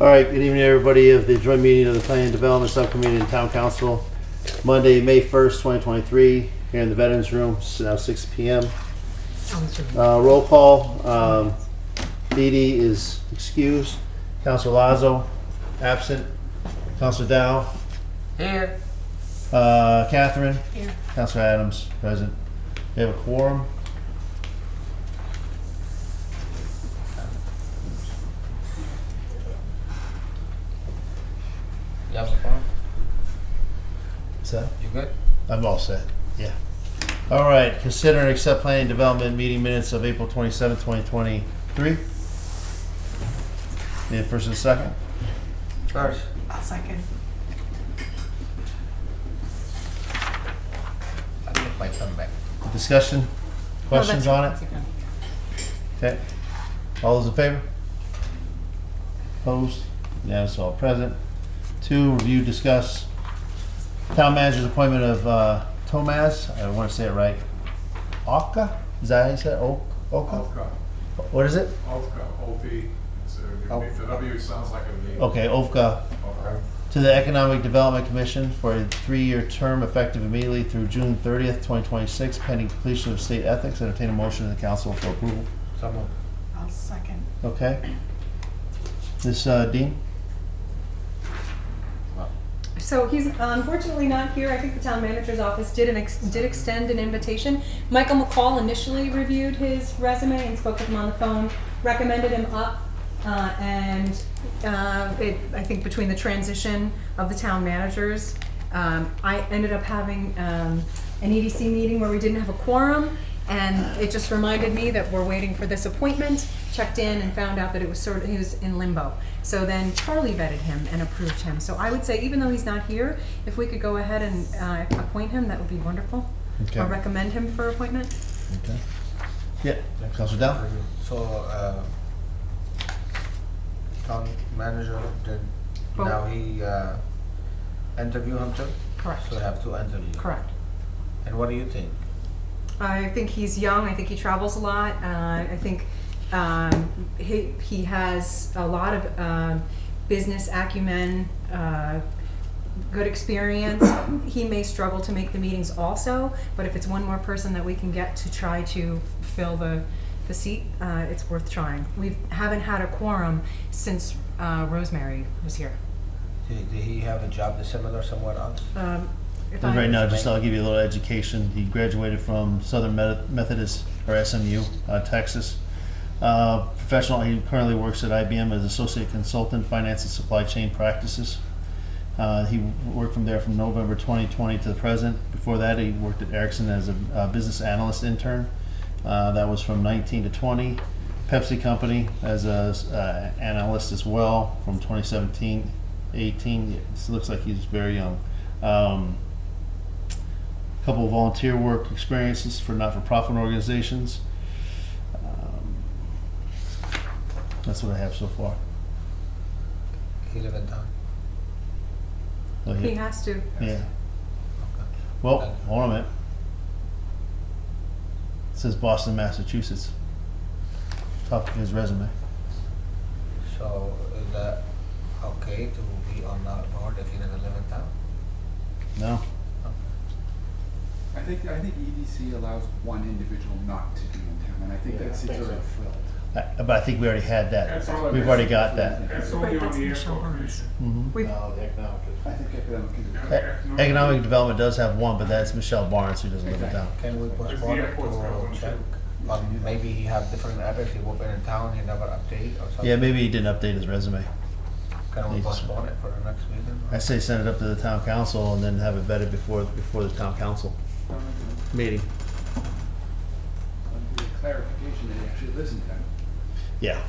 All right, good evening, everybody, of the joint meeting of the Planning and Development Subcommittee and Town Council, Monday, May 1st, 2023, here in the Veterans Room. It's now 6 p.m. Roll call. Dee Dee is excused. Councilor Lazo, absent. Councilor Dow. Here. Catherine. Here. Councilor Adams, present. We have a quorum. You have a phone? What's that? You good? I'm all set, yeah. All right, consider and accept planning and development meeting minutes of April 27th, 2023. Need a first and a second? First. I'll second. I think my come back. Discussion? Questions on it? Okay. All those in favor? Opposed? Unanimous, all present. 2, review, discuss town manager's appointment of Tomaz, I want to say it right, Oka? Is that how you say it? Oka? Ovka. What is it? Ovka, O-P. Oh. The W sounds like a V. Okay, Ovka. Okay. To the Economic Development Commission for a 3-year term effective immediately through June 30th, 2026, pending completion of state ethics. Entertain a motion in the council for approval. Someone. I'll second. Okay. This, Dean? So he's unfortunately not here. I think the town manager's office did extend an invitation. Michael McCall initially reviewed his resume and spoke with him on the phone, recommended him up, I think between the transition of the town managers, I ended up having an EDC meeting where we didn't have a quorum, and it just reminded me that we're waiting for this appointment. Checked in and found out that it was he was in limbo. So then Charlie vetted him and approved him. So I would say, even though he's not here, if we could go ahead and appoint him, that would be wonderful. Okay. Or recommend him for appointment. Okay. Yeah, Councilor Dow? So, town manager did, Oh. now he interview him too? Correct. So we have to interview. Correct. And what do you think? I think he's young. I think he travels a lot. I think he has a lot of business acumen, good experience. He may struggle to make the meetings also, but if it's one more person that we can get to try to fill the seat, it's worth trying. We haven't had a quorum since Rosemary was here. Did he have a job that's similar somewhere else? Right now, just I'll give you a little education. He graduated from Southern Methodist, or SMU, Texas. Professional, he currently works at IBM as Associate Consultant, Finance and Supply Chain Practices. He worked from there from November 2020 to the present. Before that, he worked at Ericsson as a business analyst intern. That was from 19 to 20. Pepsi Company as a analyst as well from 2017, 18. It looks like he's very young. Couple of volunteer work experiences for not-for-profit organizations. That's what I have so far. He live in town? So He has to. yeah. Okay. Well, hold on a minute. It says Boston, Massachusetts. Top of his resume. So is that okay to be on that board if he doesn't live in town? No. I think EDC allows one individual not to be in town, and I think that seats are filled. But I think we already had that. That's all it We've is. already got that. It's Right, only on that's the Michelle airport Burns. commission. We've, I think academic can do that. Economic Development does have one, but that's Michelle Barnes, who doesn't live in town. Can we postpone it airport's got one to check? too. Or maybe he have different address, he open in town, he never update or something? Yeah, maybe he didn't update his resume. Can we Needs- postpone it for the next meeting? I say send it up to the town council and then have it vetted before the town council meeting. Clarification that he actually lives in town. Yeah.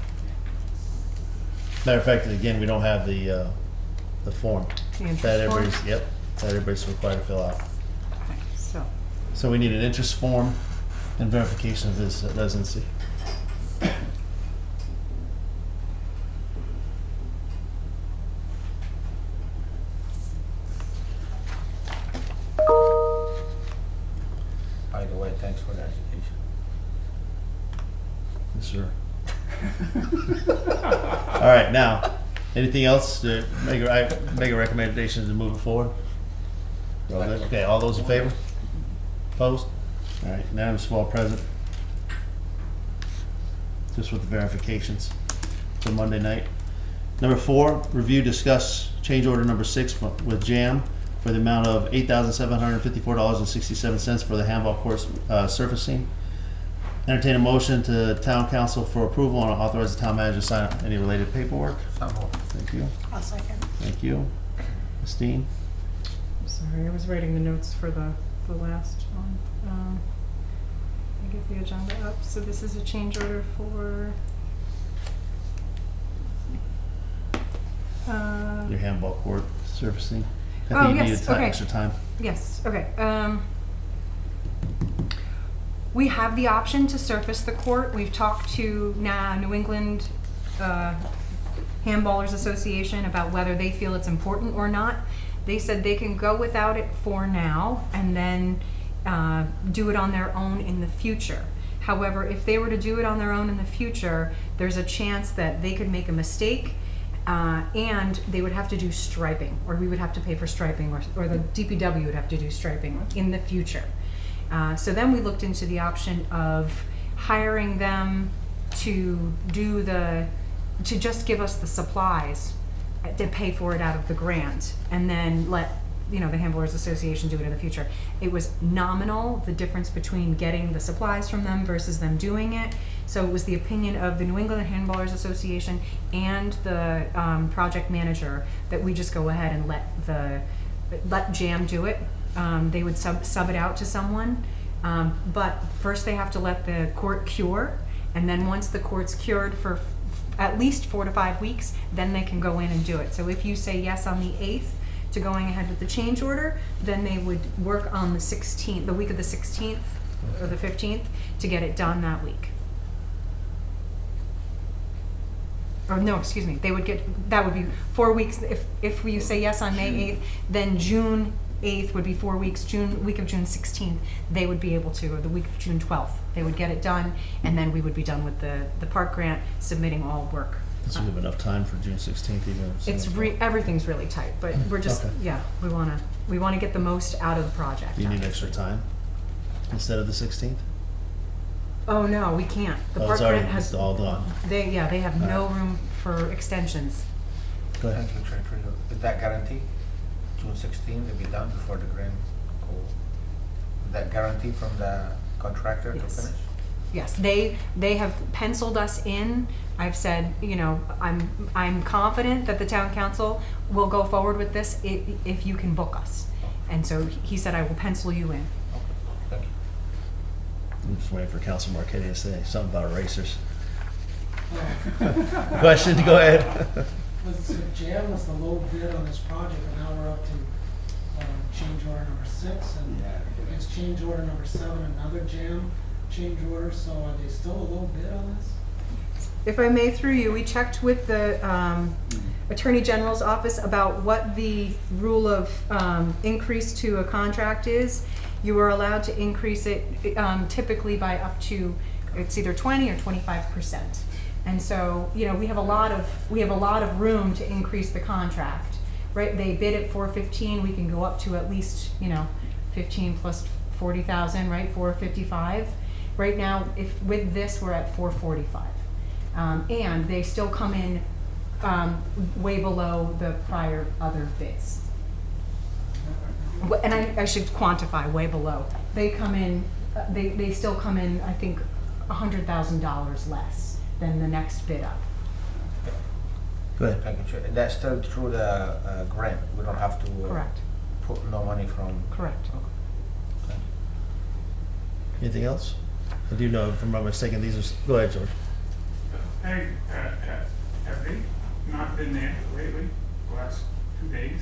Matter of fact, again, we don't have the form the interest that form. everybody's that everybody's required to fill out. Okay, so. So we need an interest form and verification of his residency. By the way, thanks for the education. Yes, sir. All right, now, Anything else to make a recommendation to move it forward? All good? Okay, all those in favor? Opposed? All right, unanimous for all present. Just with the verifications for Monday night. Number 4, review, discuss change order number 6 with JAM for the amount of $8,754.67 for the handball court surfacing. Entertain a motion to town council for approval and authorize the town manager to sign any related paperwork. Some more. Thank you. I'll second. Thank you. Christine? I'm sorry, I was writing the notes for the last one. I get the agenda up. So this is a change order for Your handball court surfacing. I Oh, think you yes, needed okay. extra time. Yes, okay. We have the option to surface the court. We've talked to New England Handballers Association about whether they feel it's important or not. They said they can go without it for now and then do it on their own in the future. However, if they were to do it on their own in the future, there's a chance that they could make a mistake and they would have to do striping, or we would have to pay for striping, or the DPW would have to do striping in the future. So then we looked into the option of hiring them to just give us the supplies to pay for it out of the grant, and then let the Handballers Association do it in the future. It was nominal, the difference between getting the supplies from them versus them doing it. So it was the opinion of the New England Handballers Association and the project manager that we just go ahead and let JAM do it. They would sub it out to someone, but first they have to let the court cure, and then once the court's cured for at least 4 to 5 weeks, then they can go in and do it. So if you say yes on the 8th to going ahead with the change order, then they would work on the 16th, the week of the 16th or the 15th, to get it done that week. Or no, excuse me, that would be 4 weeks. If you say yes on May 8th, then June 8th would be 4 weeks. Week of June 16th, they would be able to, or the week of June 12th, they would get it done, and then we would be done with the park grant, submitting all work. So we have enough time for June 16th even. Everything's really tight, but we're just, Okay. yeah, we wanna get the most out of the project. Do you need extra time instead of the 16th? Oh, no, we can't. The Oh, park it's already grant has, all done. they have no room for extensions. Go ahead. Thank you, Treasurer. Is that guarantee? June 16th will be done before the grant go? Is that guarantee from the contractor to Yes. finish? Yes, they have penciled us in. I've said, I'm confident that the town council will go forward with this if you can book us. And so he said, I will pencil you in. Okay, thank you. I'm just waiting for Council Marquetti to say something about erasers. Question, go ahead. So JAM was the low bid on this project, and now we're up to change order number 6, and it's change order number 7, another JAM change order, so are they still a low bid on this? If I may, through you, we checked with the Attorney General's office about what the rule of increase to a contract is. You are allowed to increase it typically by up to, it's either 20 or 25%. And so, we have a lot of room to increase the contract, right? They bid at $415, we can go up to at least, 15 plus 40,000, right? $455. Right now, if with this, we're at $445. And they still come in way below the prior other bids. And I should quantify way below. They come in, they still come in, I think, $100,000 less than the next bid up. Go ahead. Thank you, Chair. That's still through the grant. We don't have to Correct, put no money from. correct. Okay. Thank you. Anything else? I do know, if I'm not mistaken, these are, go ahead, George. Hey, have they not been there lately, the last 2 days?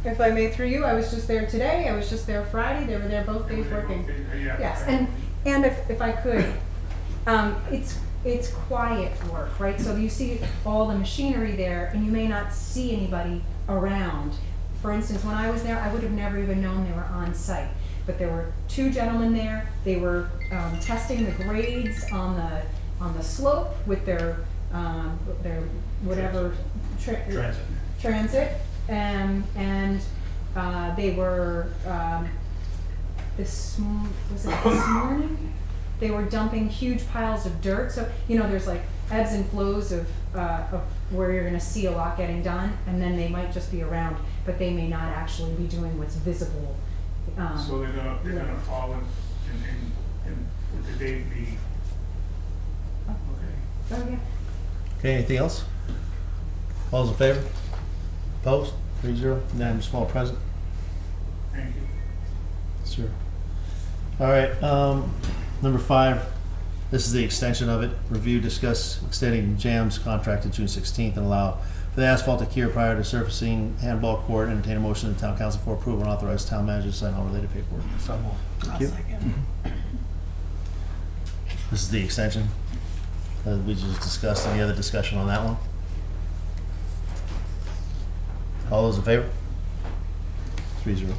If I may, through you, I was just there today, I was just there Friday, they were there both days working. Yeah. Yes, and if I could, it's quiet work, right? So you see all the machinery there, and you may not see anybody around. For instance, when I was there, I would have never even known they were on site. But there were 2 gentlemen there. They were testing the grades on the slope with their their whatever transit, and they were this morning. They were dumping huge piles of dirt. So there's like ebbs and flows of where you're going to see a lot getting done, and then they might just be around, but they may not actually be doing what's visible. So they're gonna fall in would the date be? Okay. Oh yeah. Okay, anything else? All those in favor? Opposed? 3-0, unanimous, all present. Thank you. Sure. All right, number 5, this is the extension of it. Review, discuss extending JAM's contract to June 16th and allow for the asphalt to cure prior to surfacing handball court. Entertain a motion to town council for approval and authorize town manager to sign all related paperwork. So moved. Thank you. This is the extension that we just discussed. Any other discussion on that one? All those in favor? 3-0.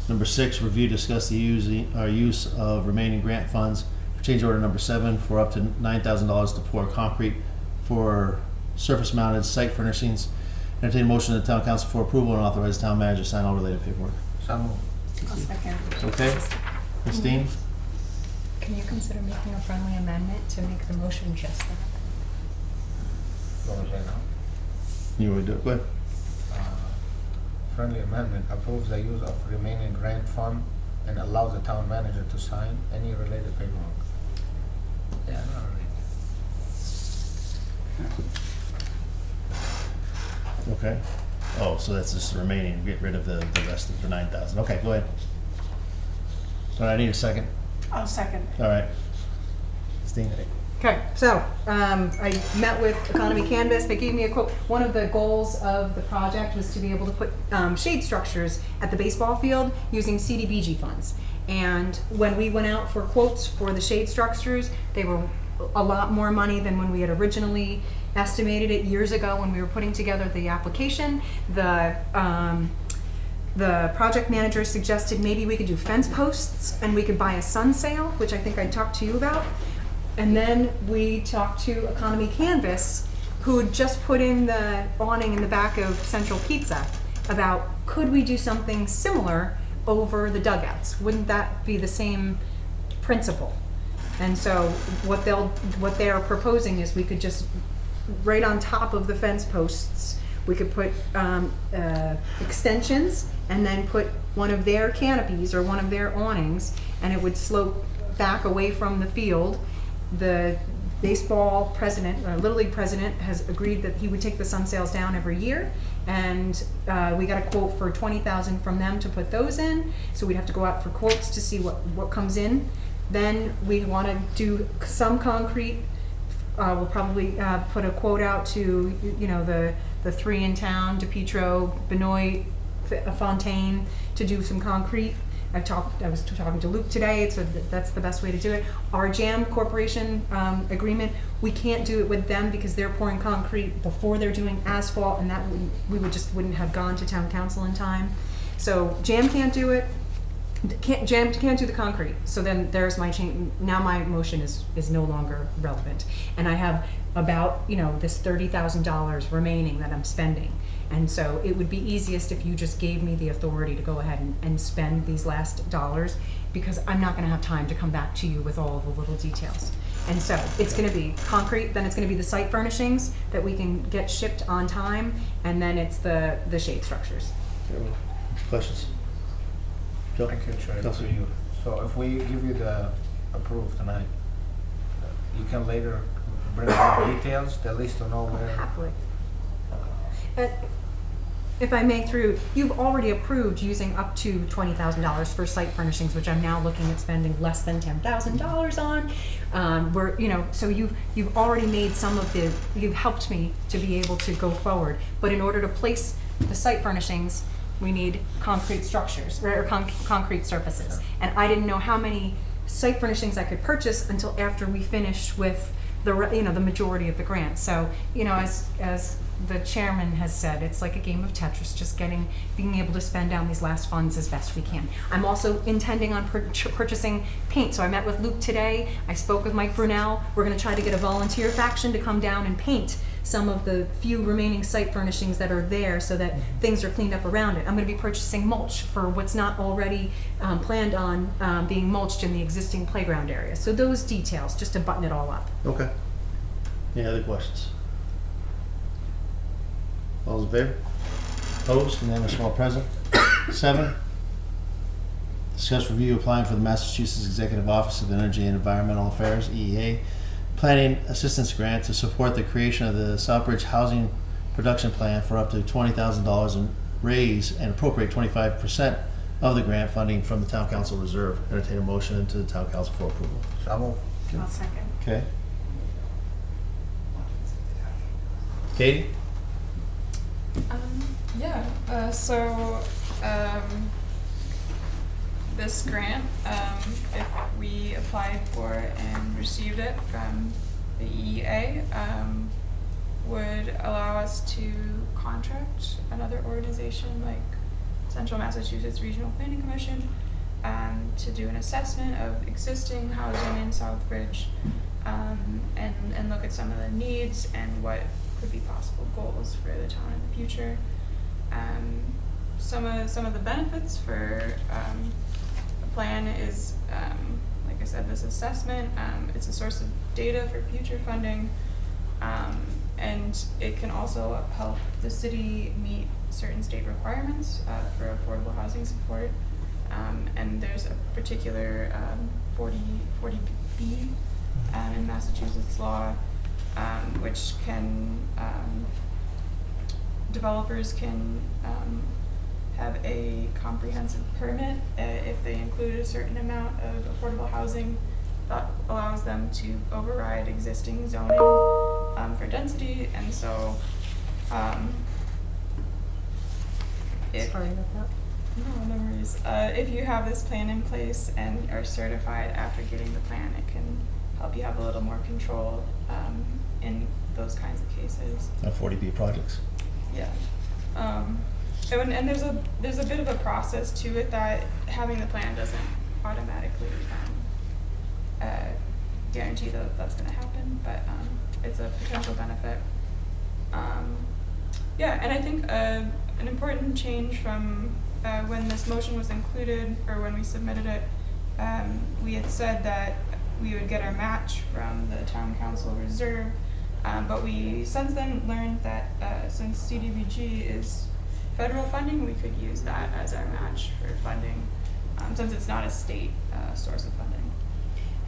Number 6, review, discuss the use of remaining grant funds for change order number 7 for up to $9,000 to pour concrete for surface mounted site furnishings. Entertain a motion to the town council for approval and authorize the town manager to sign all related paperwork. So moved. I'll second. Okay? Christine? Can you consider making a friendly amendment to make the motion just that? What was that now? You want to do it? Go ahead. Friendly amendment approves the use of remaining grant fund and allows the town manager to sign any related paperwork. Yeah, not really. Okay. Oh, so that's just the remaining, get rid of the rest of the 9,000. Okay, go ahead. All right, I need a second. I'll second. All right. Christine? Okay, so I met with Economy Canvas. They gave me a quote. One of the goals of the project was to be able to put shade structures at the baseball field using CDBG funds. And when we went out for quotes for the shade structures, they were a lot more money than when we had originally estimated it years ago when we were putting together the application. The project manager suggested maybe we could do fence posts and we could buy a sun sail, which I think I talked to you about. And then we talked to Economy Canvas, who had just put in the awning in the back of Central Pizza, about could we do something similar over the dugouts? Wouldn't that be the same principle? And so what they're proposing is we could just, right on top of the fence posts, we could put extensions and then put one of their canopies or one of their awnings, and it would slope back away from the field. The baseball president, Little League president, has agreed that he would take the sun sails down every year, and we got a quote for $20,000 from them to put those in. So we'd have to go out for quotes to see what comes in. Then we want to do some concrete. We'll probably put a quote out to the 3 in town, DePietro, Benoit, Fontaine, to do some concrete. I was talking to Luke today, so that's the best way to do it. Our JAM Corporation agreement, we can't do it with them because they're pouring concrete before they're doing asphalt, and that wouldn't have gone to town council in time. So JAM can't do it. JAM can't do the concrete. So then there's my change. Now my motion is no longer relevant, and I have about this $30,000 remaining that I'm spending. And so it would be easiest if you just gave me the authority to go ahead and spend these last dollars, because I'm not going to have time to come back to you with all of the little details. And so it's going to be concrete, then it's going to be the site furnishings that we can get shipped on time, and then it's the shade structures. Questions? Joe? Thank you, Chair. Councilor. So if we give you the approve tonight, you can later bring more details, at least to know where. Happily. If I may, you've already approved using up to $20,000 for site furnishings, which I'm now looking at spending less than $10,000 on. So you've already made you've helped me to be able to go forward. But in order to place the site furnishings, we need concrete structures, or concrete surfaces. And I didn't know how many site furnishings I could purchase until after we finished with the majority of the grant. So, as the chairman has said, it's like a game of Tetris, just being able to spend down these last funds as best we can. I'm also intending on purchasing paint, so I met with Luke today, I spoke with Mike Brunel, we're gonna try to get a volunteer faction to come down and paint some of the few remaining site furnishings that are there so that things are cleaned up around it. I'm gonna be purchasing mulch for what's not already planned on being mulched in the existing playground area. So those details, just to button it all up. Okay. Any other questions? All those in favor? Opposed? Unanimous, all present. 7, discuss review applying for the Massachusetts Executive Office of Energy and Environmental Affairs, EEA, Planning Assistance Grant to support the creation of the Southbridge Housing Production Plan for up to $20,000 and raise and appropriate 25% of the grant funding from the Town Council Reserve. Entertain a motion into the Town Council for approval. So I move. I'll second. Okay. Katie? This grant, if we applied for it and received it from the EEA, would allow us to contract another organization like Central Massachusetts Regional Planning Commission to do an assessment of existing housing in Southbridge, and look at some of the needs and what could be possible goals for the town in the future. Some of the benefits for the plan is, like I said, this assessment. It's a source of data for future funding, and it can also help the city meet certain state requirements for affordable housing support. And there's a particular 40B in Massachusetts law, which can developers can have a comprehensive permit if they include a certain amount of affordable housing that allows them to override existing zoning for density. And so Sorry about that. no worries. If you have this plan in place and are certified after getting the plan, it can help you have a little more control in those kinds of cases. 40B projects. Yeah. And there's a bit of a process to it that having the plan doesn't automatically guarantee that that's going to happen, but it's a potential benefit. Yeah, and I think an important change from when this motion was included, or when we submitted it, we had said that we would get our match from the town council reserve, but we since then learned that since CDBG is federal funding, we could use that as our match for funding, since it's not a state source of funding.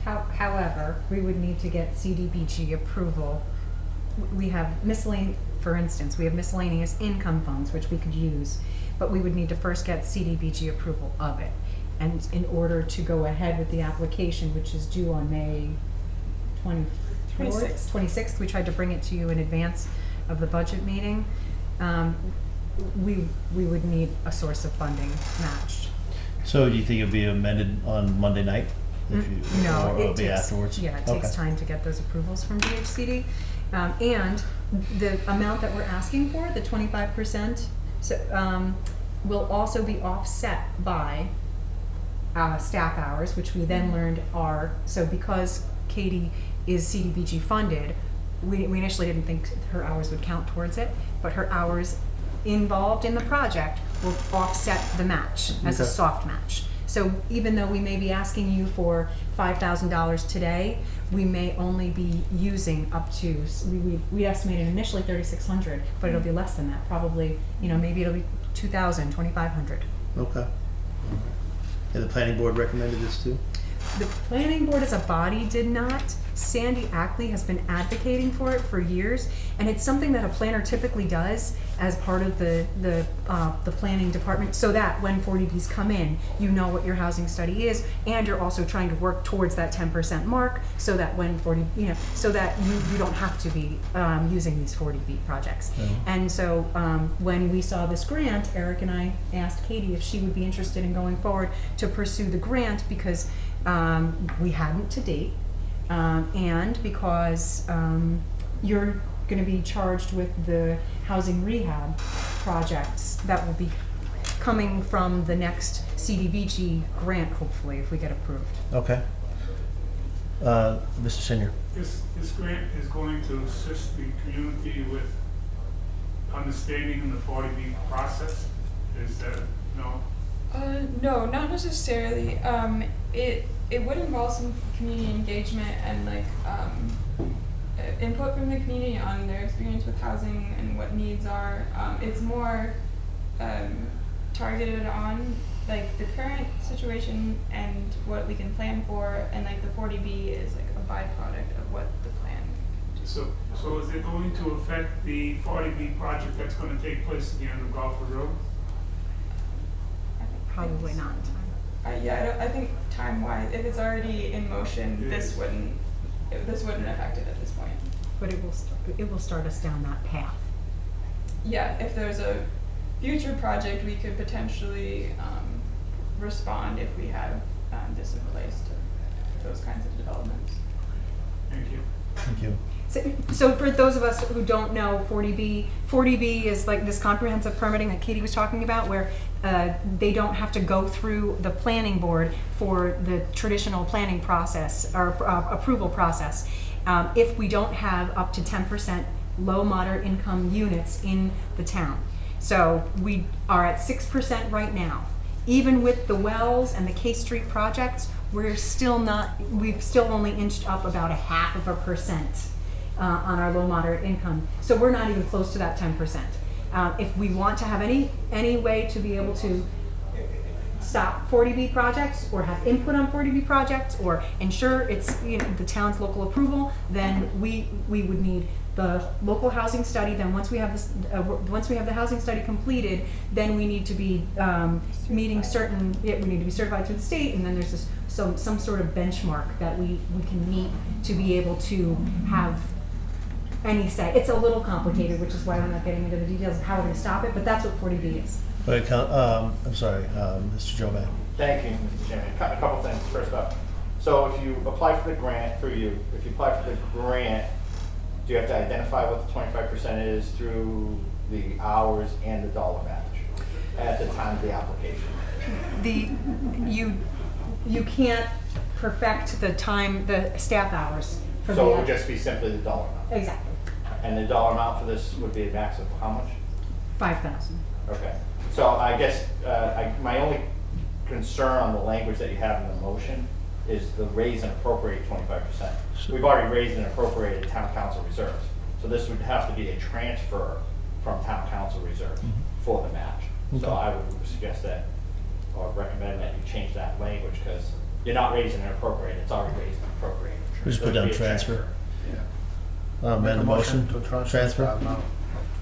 However, we would need to get CDBG approval. We have for instance, we have miscellaneous income funds, which we could use, but we would need to first get CDBG approval of it. And in order to go ahead with the application, which is due on May 26th, we tried to bring it to you in advance of the budget meeting. We would need a source of funding matched. So do you think it'll be amended on Monday night? No, or it'll it be takes, afterwards? yeah, it takes Okay. time to get those approvals from DHCD. And the amount that we're asking for, the 25%, will also be offset by staff hours, which we then learned are, so because Katie is CDBG funded, we initially didn't think her hours would count towards it, but her hours involved in the project will offset the match as a Okay. soft match. So even though we may be asking you for $5,000 today, we may only be using up to, we estimated initially 3,600, but it'll be less than that, probably, maybe it'll be 2,000, 2,500. Okay. And the planning board recommended this too? The planning board as a body did not. Sandy Ackley has been advocating for it for years, and it's something that a planner typically does as part of the planning department, so that when 40Bs come in, you know what your housing study is, and you're also trying to work towards that 10% mark, so that when so that you don't have to be using these 40B projects. And so when we saw this grant, Eric and I asked Katie if she would be interested in going forward to pursue the grant, because we hadn't to date. And because gonna be charged with the housing rehab projects that will be coming from the next CDBG grant, hopefully, if we get approved. Okay. Mr. Senior. This grant is going to assist the community with understanding the 40B process. Is that, no? No, not necessarily. It would involve some community engagement and like input from the community on their experience with housing and what needs are. It's more targeted on like the current situation and what we can plan for, and like the 40B is like a byproduct of what the plan. So is it going to affect the 40B project that's going to take place at the end of Golford Road? Probably not. Yeah, I think time-wise, if it's already in motion, this wouldn't affect it at this point. But it will start us down that path. Yeah, if there's a future project, we could potentially respond if we have this in place to those kinds of developments. Thank you. Thank you. So for those of us who don't know 40B is like this comprehensive permitting that Katie was talking about, where they don't have to go through the planning board for the traditional planning process or approval process. If we don't have up to 10% low moderate income units in the town. So we are at 6% right now. Even with the Wells and the K Street projects, we've still only inched up about 0.5% on our low moderate income. So we're not even close to that 10%. If we want to have any way to be able to stop 40B projects or have input on 40B projects or ensure it's the town's local approval, then we would need the local housing study. Then once we have this, once we have the housing study completed, then we need to be meeting certain. We need to be certified through the state, and then there's this some sort of benchmark that we can meet to be able to have any say. It's a little complicated, which is why we're not getting into the details of how we're going to stop it. But that's what 40B is. Wait, I'm sorry, Mr. Jovan. Thank you, Mr. Chairman. A couple things. First up, so if you apply for the grant if you apply for the grant, do you have to identify what the 25% is through the hours and the dollar match at the time of the application? You can't perfect the staff hours for So the it would just be simply the dollar amount? exactly And the dollar amount for this would be a max of how much? 5,000. Okay. So I guess my only concern on the language that you have in the motion is the raise and appropriate 25%. We've already raised and appropriated town council reserves. So this would have to be a transfer from town council reserve for the match. So I would suggest that, or recommend that you change that language, because you're not raising and appropriating, it's already raised and appropriated. We just So put it'd down be a transfer. Yeah. Amend the motion. to Transfer. the amount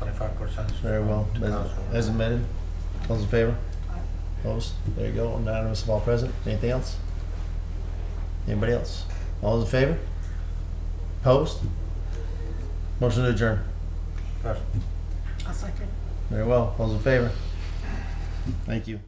of 25%. Very well. to council. As amended. All those in favor? Opposed? There you go. Unanimous of all present. Anything else? Anybody else? All those in favor? Opposed? Motion to adjourn. First. A second. Very well. All those in favor? Thank you.